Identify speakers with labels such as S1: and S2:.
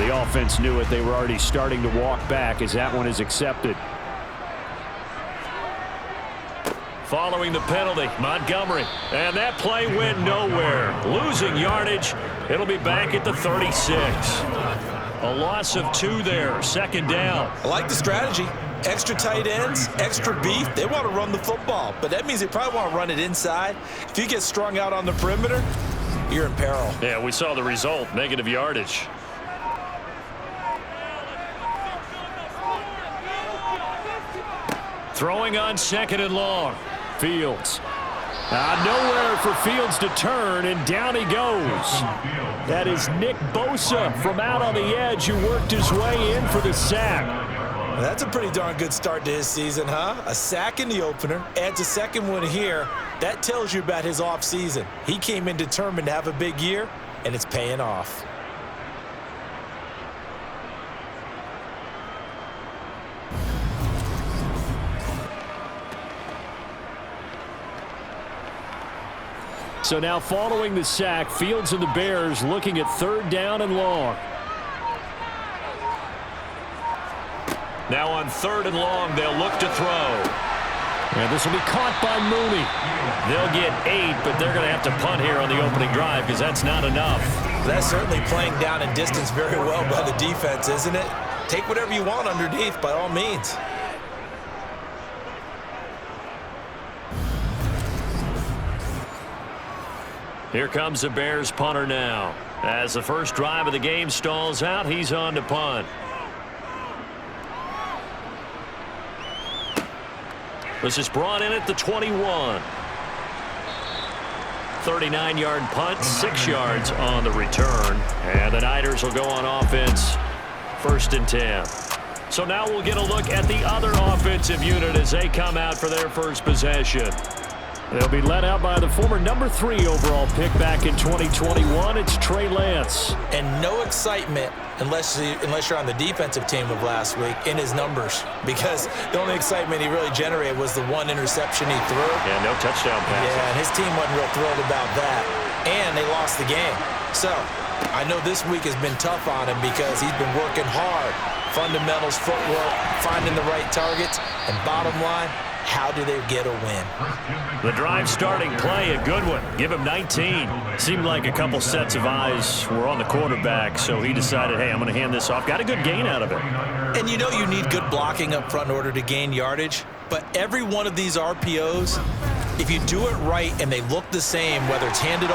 S1: The offense knew it. They were already starting to walk back as that one is accepted.
S2: Following the penalty, Montgomery. And that play went nowhere. Losing yardage. It'll be back at the 36. A loss of 2 there. 2nd down.
S3: I like the strategy. Extra tight ends, extra beef. They want to run the football, but that means they probably want to run it inside. If you get strung out on the perimeter, you're in peril.
S2: Yeah, we saw the result. Negative yardage. Throwing on 2nd and long. Fields. Nowhere for Fields to turn, and down he goes. That is Nick Bosa from out on the edge who worked his way in for the sack.
S3: That's a pretty darn good start to his season, huh? A sack in the opener, adds a 2nd one here. That tells you about his offseason. He came in determined to have a big year, and it's paying off.
S1: So now following the sack, Fields and the Bears looking at 3rd down and long.
S2: Now on 3rd and long, they'll look to throw.
S1: And this will be caught by Mooney.
S2: They'll get 8, but they're going to have to punt here on the opening drive because that's not enough.
S3: That's certainly playing down in distance very well by the defense, isn't it? Take whatever you want underneath, by all means.
S2: Here comes the Bears punter now. As the first drive of the game stalls out, he's on to punt. This is brought in at the 21. 39-yard punt, 6 yards on the return. And the Niners will go on offense, 1st and 10. So now we'll get a look at the other offensive unit as they come out for their first possession.
S1: They'll be led out by the former number 3 overall pick back in 2021. It's Trey Lance.
S3: And no excitement unless you're on the defensive team of last week in his numbers, because the only excitement he really generated was the 1 interception he threw.
S2: Yeah, no touchdown pass.
S3: Yeah, and his team wasn't real thrilled about that. And they lost the game. So I know this week has been tough on him because he's been working hard. Fundamentals, footwork, finding the right targets, and bottom line, how do they get a win?
S2: The drive starting play, a good one. Give him 19. Seemed like a couple sets of eyes were on the quarterback, so he decided, hey, I'm going to hand this off. Got a good gain out of it.
S3: And you know you need good blocking up front in order to gain yardage, but every one of these RPOs, if you do it right and they look the same, whether it's handed